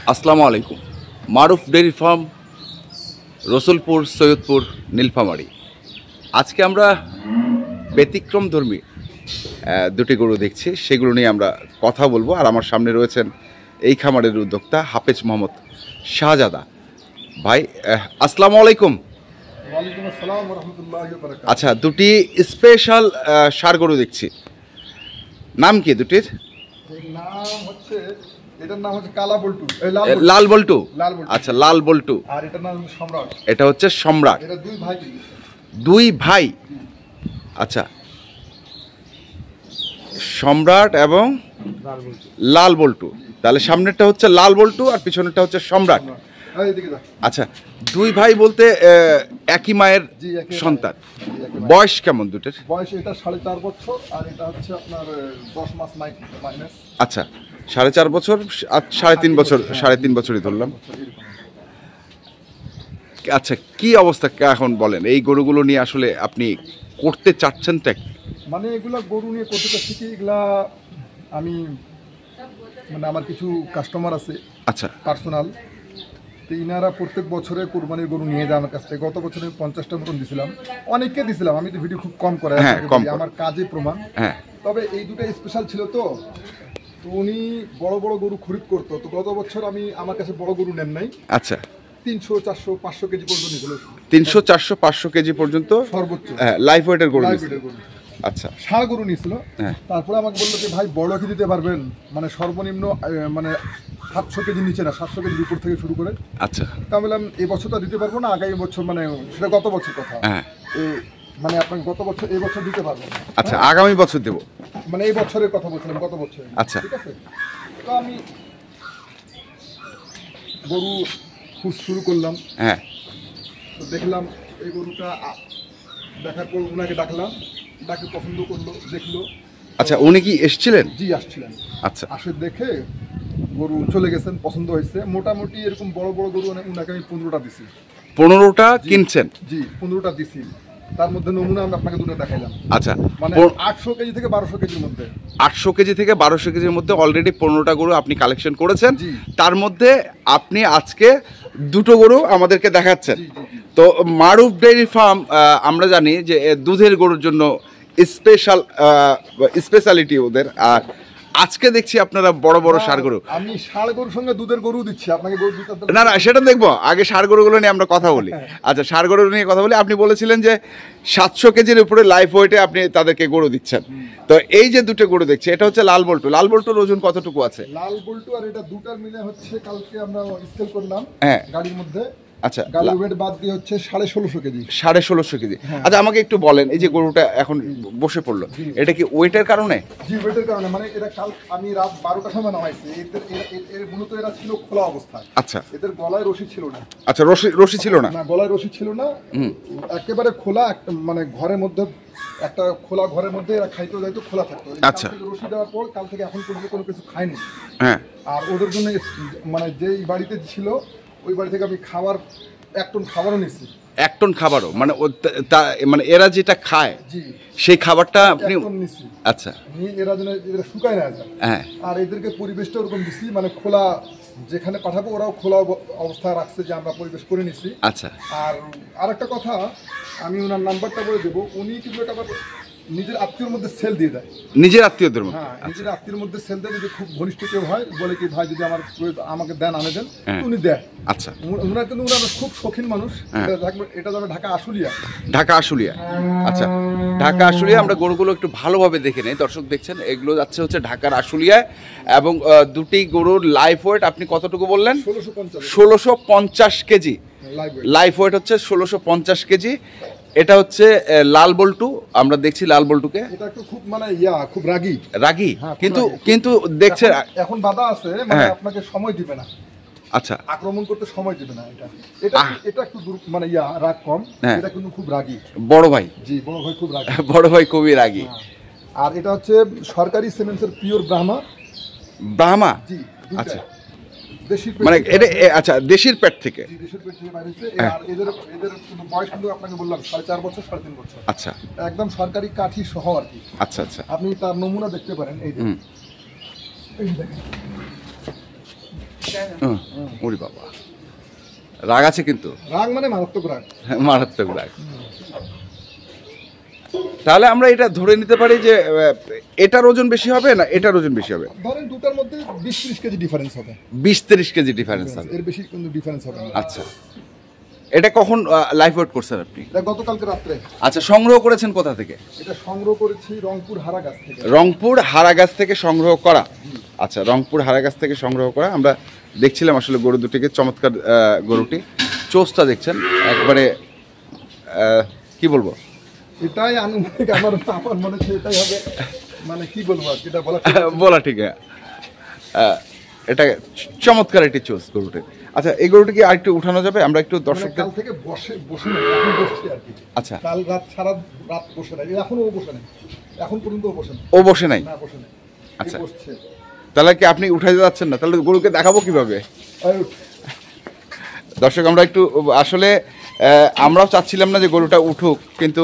আসসালামু আলাইকুম। মারুফ dairy farm, Rasulpur, Saidpur, Nilphamari. আজকে আমরা ব্যতিক্রমধর্মী দুটি গরু দেখছি, সেগুলো নিয়ে আমরা কথা বলবো। আর আমার সামনে রয়েছেন এই খামারের উদ্যোক্তা হাফেজ মোহাম্মদ শাহজাদা ভাই। আসসালামু আলাইকুম। ওয়ালাইকুম আসসালাম ওয়া রাহমাতুল্লাহি ওয়া বারাকাতুহু। আচ্ছা, দুটি স্পেশাল ষাঁড় গরু দেখছি, নাম কি দুটির? নাম হচ্ছে, এটার নাম হচ্ছে কালা বল্টু, লাল বল্টু। লাল বল্টু। আচ্ছা, লাল বল্টু। আর এটার নাম হচ্ছে সম্রাট। এটা হচ্ছে সম্রাট। এটা দুই ভাই। দুই ভাই। আচ্ছা, সম্রাট এবং লাল বল্টু। লাল বল্টু। তাহলে সামনেরটা হচ্ছে লাল বল্টু আর পিছনেরটা হচ্ছে সম্রাট। এইদিকে দেখ। আচ্ছা, দুই ভাই বলতে একই মায়ের জি, একই সন্তান। জি, একই মায়ের। বয়স কেমন দুটোর? বয়স এটা 4.5 বছর আর এটা হচ্ছে আপনার 10 মাস মাইনাস। আচ্ছা, 4.5 বছর আর 3.5 বছর, 3.5 বছরই ধরলাম। আচ্ছা, কি অবস্থা এখন বলেন, এই গরুগুলো নিয়ে আসলে আপনি করতে চাচ্ছেনটা কি? মানে এগুলা গরু নিয়ে করতে চাচ্ছি কি, এগুলা আমি মানে আমার কিছু কাস্টমার আছে। আচ্ছা, পার্সোনাল। তো ইনারা প্রত্যেক বছরে কোরবানির গরু নিয়ে যায় আমার কাছ থেকে। গত বছরে 50টা মতন দিছিলাম, অনেককে দিছিলাম। আমি তো ভিডিও খুব কম করে, হ্যাঁ, কম করে। আমার কাজে প্রমাণ। হ্যাঁ। তবে এই দুটো স্পেশাল ছিল তো উনি বড় বড় গরু খরিদ করতো। তো গত বছর আমার কাছে বড় গরু নেন নাই। আচ্ছা, 300, 400, 500 কেজি পর্যন্ত নিয়েছিল। 300, 400, 500 কেজি পর্যন্ত সর্বোচ্চ। হ্যাঁ, লাইফ ওয়েটের গরু লাইভ নিয়েছে। ওয়েটের গরু। আচ্ছা, ষাঁড় গরু নিয়েছিল। হ্যাঁ। তারপরে আমাকে বললো যে ভাই বড় কি দিতে পারবেন, মানে সর্বনিম্ন মানে 700 কেজি নিচে না, 700 কেজির উপর থেকে শুরু করে। আচ্ছা। তা বললাম এই বছরটা দিতে পারবো না, আগামী বছর, মানে সেটা গত বছর কথা। হ্যাঁ। মানে আপনাকে গত বছর, এই বছর দিতে পারবো না। আচ্ছা, আগামী বছর দেব। মানে এই বছরের কথা বলছিলাম, গত বছর। আচ্ছা। ঠিক আছে। তো আমি গরু খুঁজ শুরু করলাম। হ্যাঁ। তো দেখলাম এই গরুটা, দেখার পর ওনাকে ডাকলাম, ডাকে পছন্দ করলো, দেখলো। আচ্ছা, উনি কি এসেছিলেন? জি, আসছিলেন। আচ্ছা। আসে দেখে গরু চলে গেছেন, পছন্দ হয়েছে। মোটামুটি এরকম বড় বড় গরু ওনাকে আমি 15টা দিছি। 15টা কিনছেন? জি, 15টা দিছি। তার মধ্যে নমুনা আমি আপনাকে দুটো দেখাইলাম। আচ্ছা, মানে 800 কেজি থেকে 1200 কেজির মধ্যে। 800 কেজি থেকে 1200 কেজির মধ্যে অলরেডি 15টা গরু আপনি কালেকশন করেছেন। জি। তার মধ্যে আপনি আজকে দুটো গরু আমাদেরকে দেখাচ্ছেন। জি, জি, জি। তো মারুফ ডেইরি ফার্ম, আমরা জানি যে দুধের গরুর জন্য স্পেশালিটি ওদের। আর আজকে দেখছি আপনারা বড় বড় ষাঁড় গরু। আমি ষাঁড় গরুর সঙ্গে দুধের গরু দিচ্ছি আপনাকে। গরু দিতে না না, সেটা দেখবো, আগে ষাঁড় গরুগুলো নিয়ে আমরা কথা বলি। আচ্ছা, ষাঁড় গরু নিয়ে কথা বলি। আপনি বলেছিলেন যে 700 কেজির উপরে লাইফ ওয়েটে আপনি তাদেরকে গরু দিচ্ছেন। তো এই যে দুটো গরু দেখছি, এটা হচ্ছে লাল বল্টু। লাল বল্টুর ওজন কতটুকু আছে? লাল বল্টু আর এটা দুটার মিলে হচ্ছে, কালকে আমরা স্কেল করলাম। হ্যাঁ। গাড়ির মধ্যে। আচ্ছা, গাড়ির ওয়েট বাদ দিয়ে হচ্ছে 1650 কেজি। 1650 কেজি। হ্যাঁ। আচ্ছা, আমাকে একটু বলেন, এই যে গরুটা এখন বসে পড়লো, এটা কি ওয়েটের কারণে? জি, ওয়েটের কারণে। মানে এটা কাল আমি রাত 12টার সময় নামাইছি। এর মূলত এরা ছিল খোলা অবস্থায়। আচ্ছা। এদের গলায় রশি ছিল না। আচ্ছা, রশি ছিল না? না, গলায় রশি ছিল না। একেবারে খোলা, মানে ঘরের মধ্যে, একটা খোলা ঘরের মধ্যে এরা খাইতে যাইতো, খোলা থাকতো। আচ্ছা। রশি দেওয়ার পর কাল থেকে এখন পর্যন্ত কোনো কিছু খায়নি। হ্যাঁ। আর ওদের জন্য মানে যেই বাড়িতে ছিল ওই বাড়ি থেকে আমি খাবার 1 টন খাবারও নিছি। 1 টন খাবারও? মানে মানে এরা যেটা খায় জি, সেই খাবারটা আপনি? 1 টন নিছি। আচ্ছা। নিয়ে এরা যেন এরা শুকায় না যায়। হ্যাঁ। আর এদেরকে পরিবেশটা ওরকম দিছি, মানে খোলা, যেখানে পাঠাবো ওরাও খোলা অবস্থায় রাখছে, যে আমরা পরিবেশ করে নিছি। আচ্ছা। আর আরেকটা কথা, আমি ওনার নাম্বারটা বলে দেবো। উনি কিন্তু এটা আবার নিজের আত্মীয়র মধ্যে সেল দিয়ে দেয়। নিজের আত্মীয়দের মধ্যে? হ্যাঁ, নিজের আত্মীয়র মধ্যে সেল দেয়। যদি খুব ঘনিষ্ঠ কেউ হয়, বলে কি ভাই যদি আমাকে দেন, আনে দেন, উনি দেয়। আচ্ছা। ওনার কিন্তু ওনারা খুব শৌখিন মানুষ। এটা যাবে ঢাকা আশুলিয়া। ঢাকা আশুলিয়া। আচ্ছা, ঢাকা আশুলিয়া। আমরা গরুগুলো একটু ভালোভাবে দেখে নেই। দর্শক দেখছেন, এগুলো যাচ্ছে হচ্ছে ঢাকার আশুলিয়ায়। এবং দুটি গরুর লাইফ ওয়েট আপনি কতটুকু বললেন? 1650 কেজি লাইফ ওয়েট হচ্ছে। 1650 কেজি। এটা হচ্ছে লাল বল্টু। আমরা দেখছি লাল বল্টুকে। এটা একটু খুব মানে খুব রাগী। হ্যাঁ, কিন্তু দেখছে এখন বাধা আছে, মানে আপনাকে সময় দিবে না। আচ্ছা। আক্রমণ করতে সময় দিবে না। এটা একটু মানে রাগ কম। এটা কিন্তু খুব রাগী। বড় ভাই? জি, বড় ভাই খুব রাগী। বড় ভাই খুবই রাগী। আর এটা হচ্ছে সরকারি সিমেন্সের পিওর ব্রাহ্মা। জি। আচ্ছা, দেশি মানে এটা আচ্ছা, দেশির পেট থেকে? দেশের পেট থেকে বাইরেছে। আর এদের বয়স কিন্তু আপনাকে বললাম 4.5 বছর, 3.5 বছর। আচ্ছা। একদম সরকারি কাঠি সহ আর কি। আচ্ছা আচ্ছা। আপনি তার নমুনা দেখতে পারেন। এই যে, এই দেখেন। ওরে বাবা, রাগ আছে কিন্তু, রাগ মানে মারাত্মক রাগ, মারাত্মক রাগ। তাহলে আমরা এটা ধরে নিতে পারি যে এটার ওজন বেশি হবে না এটার ওজন বেশি হবে? ধরেন দুটার মধ্যে 20-30 কেজি ডিফারেন্স হবে। 20-30 কেজি ডিফারেন্স হবে, এর বেশি কিন্তু ডিফারেন্স হবে না। আচ্ছা, এটা কখন লাইভ ওয়েট করছেন আপনি? এটা গতকালকে রাত্রে। আচ্ছা, সংগ্রহ করেছেন কোথা থেকে? এটা সংগ্রহ করেছি রংপুর হারাগাছ থেকে। রংপুর হারাগাছ থেকে সংগ্রহ করা। আচ্ছা, রংপুর হারাগাছ থেকে সংগ্রহ করা। আমরা দেখছিলাম আসলে গরু দুটিকে, চমৎকার গরুটি, চোষটা দেখছেন একবারে কি বলবো, এটাই আনুমানিক আমার মনে হচ্ছে এটাই হবে, মানে কি বলবো আর এটা বলা ঠিক। এটা চমৎকার একটি চোষ গরুটি। আচ্ছা, এই গরুটি কি আরেকটু উঠানো যাবে? আমরা একটু দর্শকদের কাল থেকে বসে না, এখন বসছি আর কি। আচ্ছা, কাল রাত সারা রাত বসে নাই, এখনো ও বসে নাই, এখন পর্যন্ত ও বসে নাই। ও বসে নাই? না, বসে নাই। আচ্ছা, বসছে। তাহলে কি আপনি উঠাই যাচ্ছেন না? তাহলে গরুকে দেখাবো কিভাবে? দর্শক, আমরা একটু আসলে আমরাও চাচ্ছিলাম না যে গরুটা উঠুক, কিন্তু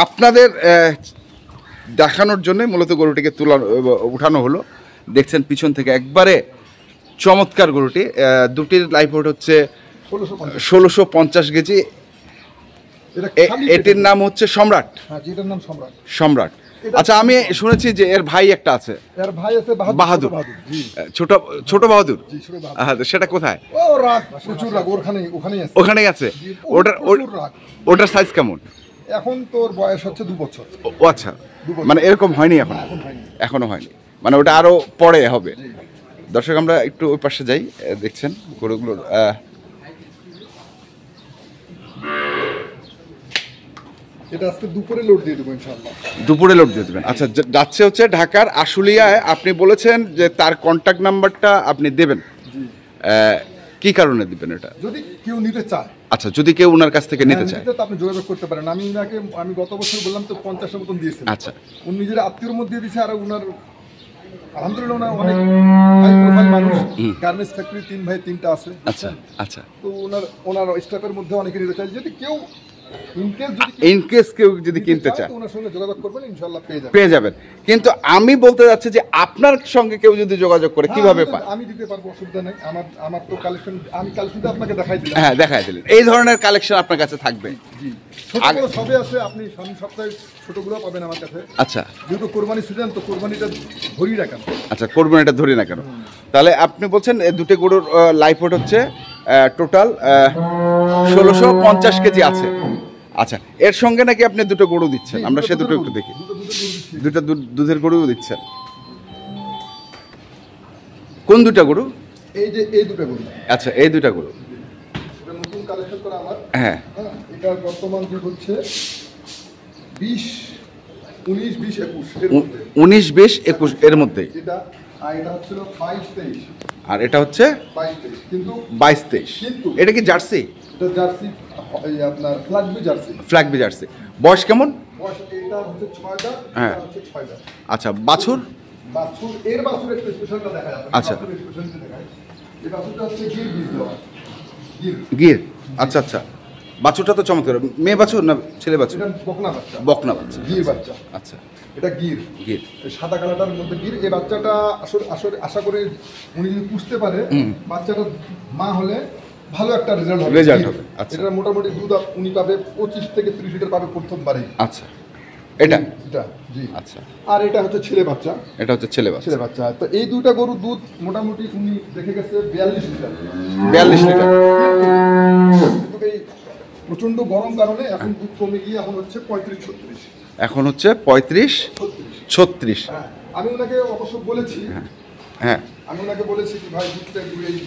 আপনাদের দেখানোর জন্য মূলত গরুটিকে উঠানো হলো। দেখছেন পিছন থেকে একবারে চমৎকার গরুটি। দুটির লাইফ ওয়েট হচ্ছে 1650 কেজি। এটির নাম হচ্ছে সম্রাট। যেটার নাম সম্রাট। সম্রাট। আচ্ছা, আমি শুনেছি যে এর ভাই একটা আছে। এর ভাই আছে বাহাদুর, ছোট বাহাদুর। সেটা কোথায়? ও রাগ, প্রচুর রাগ, ওখানেই আছে। ওখানেই আছে। ওটার সাইজ কেমন? এখন তোর বয়স হচ্ছে 2 বছর। ও আচ্ছা, মানে এরকম হয়নি এখন? এখনো হয়নি, মানে ওটা আরো পরে হবে। দর্শক, আমরা একটু ওই পাশে যাই। দেখছেন গরুগুলোর এটা আজকে দুপুরে লোড দিয়ে দেবো ইনশাআল্লাহ। দুপুরে লোড দিয়ে দেবেন? আচ্ছা, যাচ্ছে হচ্ছে ঢাকার আশুলিয়ায়। আপনি বলেছেন যে তার কন্ট্যাক্ট নাম্বারটা আপনি দেবেন, কি কারণে দিবেন এটা? যদি কেউ নিতে চায়। আচ্ছা, যদি কেউ ওনার কাছ থেকে নিতে চায় তো আপনি যোগাযোগ করতে পারেন। আমি গত বছর বললাম তো 50-এর মতন দিয়েছিলাম। আচ্ছা, উনি নিজের আত্মীয়র মধ্যে দিয়েছে, আর উনার আলহামদুলিল্লাহ ওনার অনেক হাই প্রোফাইল মানুষ, গার্মেন্টস ফ্যাক্টরি 3 ভাই 3টা আছে। আচ্ছা আচ্ছা, তো ওনার স্টাফের মধ্যে অনেকে নিতে চায়। যদি কেউ ইনকেস কেউ যদি কিনতে চায় ওনার সঙ্গে যোগাযোগ করবেন, ইনশাআল্লাহ পেয়ে যাবেন। কিন্তু আমি বলতে যাচ্ছি যে আপনার সঙ্গে কেউ যদি যোগাযোগ করে কিভাবে পায়? আমি দিতে পারবো, অসুবিধা নেই। আমার তো কালেকশন, আমি কালেকশনটা আপনাকে দেখাই দিলাম। হ্যাঁ, দেখাই দিলেন। এই ধরনের কালেকশন আপনার কাছে থাকবে? জি, ছোট বড় সবই আছে। আপনি সামনে সপ্তাহে ছোটগুলো পাবেন আমার কাছে। আচ্ছা, যেহেতু কোরবানি সিজন, তো কোরবানিটা ধরি না কেন? আচ্ছা, কোরবানিটা ধরি না কেন? তাহলে আপনি বলছেন দুটো গরুর লাইফ ওয়েট হচ্ছে টোটাল 1650 কেজি আছে। আচ্ছা, এর সঙ্গে নাকি আপনি দুটো গরু দিচ্ছেন? আমরা সে দুটো একটু দেখি। দুটো দুধের গরুও দিচ্ছেন। কোন দুটা গরু? এই দুটো গরু। আচ্ছা, এই দুটা গরু নতুন কালেকশন করা আমার। হ্যাঁ, এটা বর্তমান দুধ হচ্ছে 19, 20, 21 19, 20, 21 এর মধ্যে। এটা হচ্ছিল 22, 23। আর এটা হচ্ছে 22, 23। কিন্তু 22, 23। এটা কি জার্সি? এটা জার্সি, আপনার ফ্ল্যাগবি জার্সি। ফ্ল্যাগবি জার্সি। বয়স কেমন? বয়স এটা হচ্ছে 6টা, হ্যাঁ, এটা হচ্ছে 6টা। আচ্ছা, বাছুর? এর বাছুরের স্পেশালটা দেখা যাবে। আচ্ছা, স্পেশালটা দেখায়। এই বাছুরটা হচ্ছে গির বীজ দেওয়া। গির। আচ্ছা আচ্ছা, বাছুরটা তো চমৎকার। মেয়ে বাছুর না ছেলে বাছুর? এটা বকনা বাচ্চা। বকনা বাচ্চা, গির বাচ্চা। আচ্ছা, এটা গির। সাদা কালারটার মধ্যে গির। এই বাচ্চাটা আসলে আশা করে উনি যদি পুষতে পারে, বাচ্চাটা মা হলে ভালো একটা রেজাল্ট হবে। আচ্ছা, এটা মোটামুটি দুধ উনি পাবে 25 থেকে 30 লিটার পাবে প্রথমবারে। আচ্ছা, এটা জি। আচ্ছা, আর এটা হচ্ছে ছেলে বাচ্চা। এটা হচ্ছে ছেলে বাচ্চা। তো এই দুইটা গরুর দুধ মোটামুটি উনি দেখে গেছে 42 লিটার। 42 লিটার। কিন্তু এই প্রচন্ড গরম কারণে এখন দুধ কমে গিয়ে এখন হচ্ছে 35-36। এখন হচ্ছে 35-36। আমি ওনাকে অবশ্য বলেছি। হ্যাঁ, আমি ওনাকে বলেছি কি ভাই, দুধটা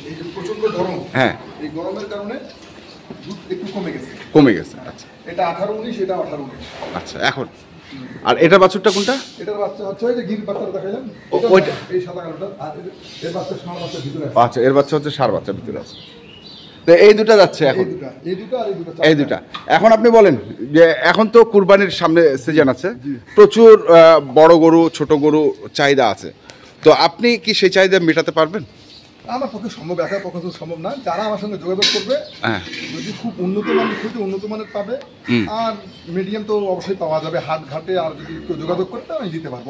এই যে প্রচন্ড গরম, হ্যাঁ, এই গরমের কারণে দুধ একটু কমে গেছে। আচ্ছা, এটা 18-19, এটা 18-19। আচ্ছা, এখন আর এটা বাছুরটা কোনটা? এটার বাচ্চা হচ্ছে ওই যে গির বাচ্চাটা দেখাইলাম, ওইটা এই সাদা কালোটা। আর এর বাচ্চা ষাঁড় বাচ্চা ভিতরে আছে। আচ্ছা, এর বাচ্চা হচ্ছে ষাঁড় বাচ্চা ভিতরে আছে। তো এই দুটো যাচ্ছে এখন। এই দুটা। এখন আপনি বলেন যে এখন তো কুরবানির সামনে সিজন আছে, প্রচুর বড় গরু ছোট গরু চাহিদা আছে, তো আপনি কি সেই চাহিদা মেটাতে পারবেন? আমার পক্ষে সম্ভব, একার পক্ষে তো সম্ভব না। যারা আমার সঙ্গে যোগাযোগ করবে, যদি খুব উন্নত মানের পাবে, আর মিডিয়াম তো অবশ্যই পাওয়া যাবে হাট ঘাটে। আর যদি কেউ যোগাযোগ করতে আমি দিতে পারবো।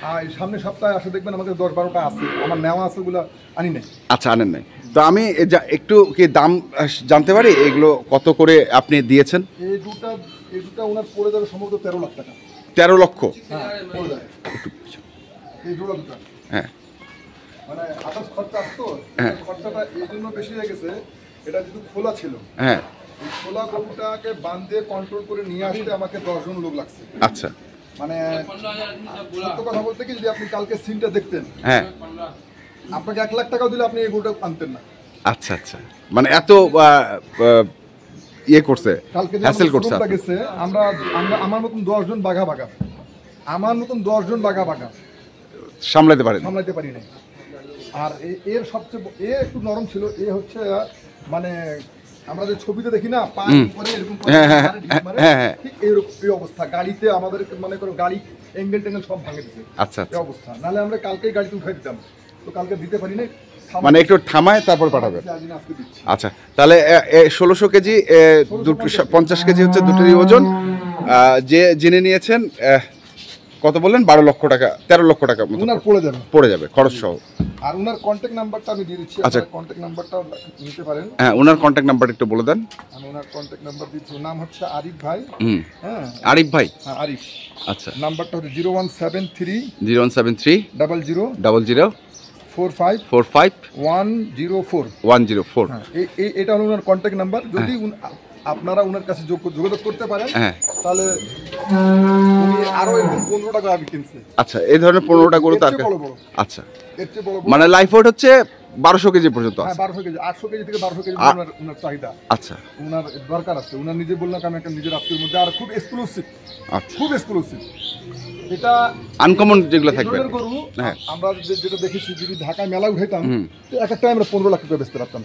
আর সামনে সপ্তাহে আসে দেখবেন আমাকে 10-12টা আছে, আমার নেওয়া আছে, ওগুলো আনি নাই। আচ্ছা, আনেন নাই। তো আমি একটু কি দাম জানতে পারি, এগুলো কত করে আপনি দিয়েছেন? এই দুটা ওনার পড়ে যাবে সম্ভবত 13 লাখ টাকা। 13 লক্ষ? হ্যাঁ, পড়ে যাবে এই দুটো। হ্যাঁ, মানে আদার্স খরচা আসতো, খরচাটা এই জন্য বেশি হয়ে গেছে। এটা যেহেতু খোলা ছিল, হ্যাঁ, এই খোলা গরুটাকে বাঁধে কন্ট্রোল করে নিয়ে আসতে আমাকে 10 জন লোক লাগছে। আচ্ছা, মানে সত্য কথা বলতে কি, যদি আপনি কালকে সিনটা দেখতেন, হ্যাঁ, আপনাকে 1 লাখ টাকাও দিলে আপনি এই গরুটা আনতেন না। আচ্ছা আচ্ছা, মানে এত ইয়ে করছে, কালকে হ্যাসেল করছে গেছে। আমরা আমার মতন 10 জন বাঘা সামলাতে পারি নাই। আর এর সবচেয়ে একটু নরম ছিল। হচ্ছে মানে আমরা যে ছবিতে দেখি না, পা করে এরকম ঠিক এই অবস্থা। গাড়িতে আমাদের মনে করো গাড়ি এঙ্গেল টেঙ্গেল সব ভাঙে দিচ্ছে। আচ্ছা, এই অবস্থা। নাহলে আমরা কালকেই গাড়িতে উঠাই দিতাম, তো কালকে দিতে পারি নাই। মানে একটু থামায় তারপর পাঠাবে। আচ্ছা, তাহলে 1600 কেজি, 50 কেজি হচ্ছে দুটোরই ওজন। যিনি নিয়েছেন কত বললেন? 12 লক্ষ টাকা, 13 লক্ষ টাকা ওনার পড়ে যাবে খরচ সহ। আর ওনার কন্ট্যাক্ট নাম্বারটা আমি দিয়ে দিচ্ছি। আচ্ছা, কন্ট্যাক্ট নাম্বারটা নিতে পারেন। হ্যাঁ, ওনার কন্ট্যাক্ট নাম্বারটা একটু বলে দেন। আমি ওনার কন্ট্যাক্ট নাম্বার দিচ্ছি। নাম হচ্ছে আরিফ ভাই। হ্যাঁ, আরিফ ভাই। হ্যাঁ, আরিফ। আচ্ছা, নাম্বারটা হচ্ছে 0173 00 45 104। এটা হলো ওনার কন্ট্যাক্ট নাম্বার। যদি আপনারা ওনার কাছে যোগাযোগ করতে পারেন, তাহলে উনি আরো 15 টাকা কিনছে। আচ্ছা, এই ধরনের 15টা গরু তার। আচ্ছা, মানে লাইফ ওয়েট হচ্ছে 1200 কেজি পর্যন্ত আছে। 1200 কেজি, 800 কেজি থেকে 1200 কেজি ওনার চাহিদা। আচ্ছা, ওনার দরকার আছে। ওনার নিজে বললেন আমি একটা নিজের আত্মীয়ের মধ্যে, আর খুব এক্সক্লুসিভ। আচ্ছা, খুব এক্সক্লুসিভ। এটা আনকমন যেগুলো থাকবে গরু। আমরা যেটা দেখেছি, যদি ঢাকায় মেলা উঠাইতাম, একটা আমরা 15 লাখ টাকা বেচতে পারতাম।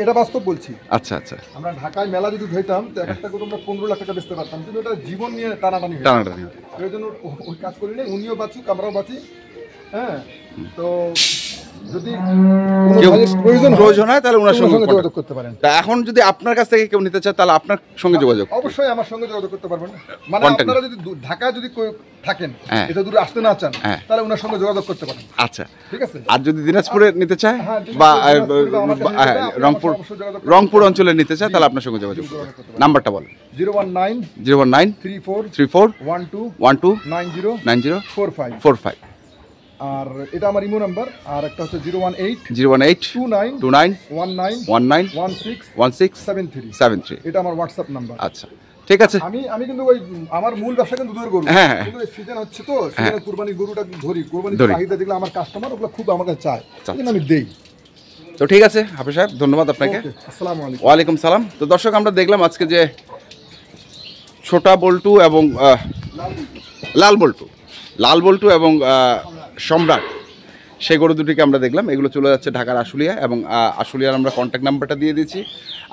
এটা বাস্তব বলছি। আচ্ছা আচ্ছা, আমরা ঢাকায় মেলা যদি ধরতাম, তো একটা গরু আমরা 15 লাখ টাকা বেচতে পারতাম। কিন্তু এটা জীবন নিয়ে টানাটানি। এই জন্য ওই কাজ করি না। উনিও বাঁচুক, আমরাও বাঁচি। হ্যাঁ, তো যদি প্রয়োজন হয় তাহলে ওনার সঙ্গে যোগাযোগ করতে পারেন। এখন যদি আপনার কাছ থেকে কেউ নিতে চায়, তাহলে আপনার সঙ্গে যোগাযোগ, অবশ্যই আমার সঙ্গে যোগাযোগ করতে পারবেন। মানে আপনারা যদি ঢাকায় যদি থাকেন, এটা দূরে আসতে না চান, তাহলে ওনার সঙ্গে যোগাযোগ করতে পারেন। আচ্ছা, ঠিক আছে। আর যদি দিনাজপুরে নিতে চায় বা রংপুর অঞ্চলে নিতে চায়, তাহলে আপনার সঙ্গে যোগাযোগ করতে পারেন। নাম্বারটা বলেন। 019 34 12 90 45। আর এটা আমার ইমো নাম্বার। আর একটা হচ্ছে 018 29 19 16 73। এটা আমার হোয়াটসঅ্যাপ নাম্বার। আচ্ছা, ঠিক আছে। আমি কিন্তু ওই আমার মূল ব্যবসা কিন্তু দুধের গরু। কিন্তু এই সিজন হচ্ছে, তো সিজনে কুরবানি গরুটা ধরি। কুরবানি চাহিদা দেখলে আমার কাস্টমার ওগুলো খুব আমার কাছে চায়, আমি দেই। তো ঠিক আছে হাফেজ সাহেব, ধন্যবাদ আপনাকে। আসসালামু আলাইকুম। ওয়ালাইকুম সালাম। তো দর্শক, আমরা দেখলাম আজকে যে ছোটা বল্টু এবং লাল বল্টু এবং সম্রাট, সেই গরু দুটিকে আমরা দেখলাম। এগুলো চলে যাচ্ছে ঢাকার আশুলিয়া, এবং আশুলিয়ার আমরা কন্ট্যাক্ট নাম্বারটা দিয়ে দিচ্ছি।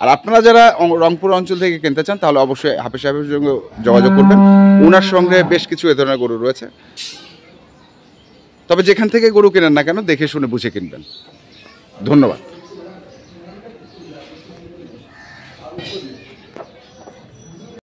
আর আপনারা যারা রংপুর অঞ্চল থেকে কিনতে চান, তাহলে অবশ্যই হাফেজ সাহেবের সঙ্গে যোগাযোগ করবেন। ওনার সঙ্গে বেশ কিছু এ ধরনের গরু রয়েছে। তবে যেখান থেকে গরু কেনেন না কেন, দেখে শুনে বুঝে কিনবেন। ধন্যবাদ।